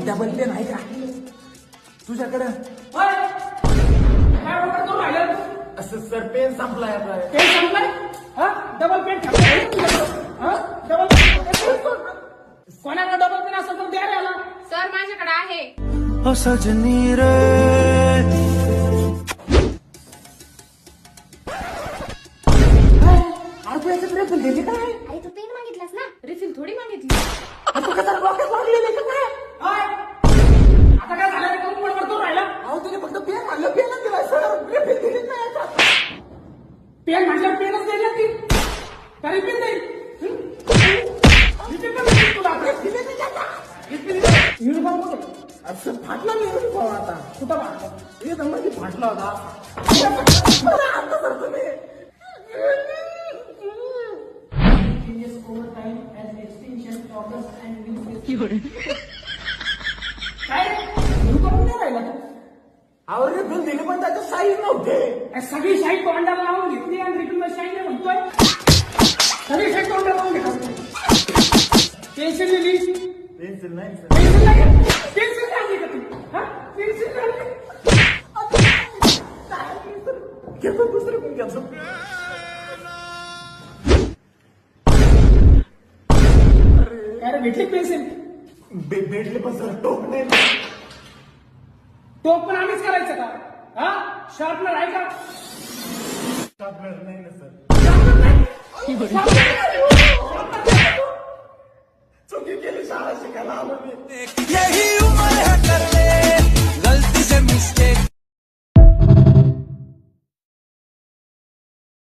Double pen आहे का तुझ्याकडे? असं सर पेन संपलाय आता. पेन संपलाय? डबल पेन डबल कोणाला डबल पेन असेल तर द्या याला. सर माझ्याकडे आहे. सजनी रे रिफिल दिली काय? अरे तू पेन मागितलास ना, रिफिल थोडी मागितली. तू कसा डोक्यात लागलेली का काय? आता काय झालं रे? कोण बडबड राहिला? अहो तुझे फक्त पेन म्हणलं पेनच दिलाय सर. रिफिल दिली नाही आता. पेन म्हटलं पेनच द्यायला ती तरी पेन देईल. युनिफॉर्म असं फाटला मी युनिफॉर्म आता. कुठं मारलं? हे मध्ये फाटला होता. आता सर तुम्ही काय युनिफॉर्म नाही राहिला तू? अहो रिफिल दिली पण त्याच्यात साईज नव्हते. सगळी शाही तोंडाला लावून घेतली आणि रिटर्न शाही नाही म्हणतोय. सगळी शाही तोंडाला लावून घेतली. पेन्सिल दिली. पेन्सिल नाही सर. पेन्सिल नाही पेन्सिल नाही का तू? पेन्सिल नाही. घेतो दुसरं पण घेतो. अरे भेटली पेन्सिल. भेटले पण सर टोक नाही. तो पण आम्हीच करायचं का? शार्पनर आहे का? नाही ना सर. चुकी केली शाळा शिकायला आलो मी.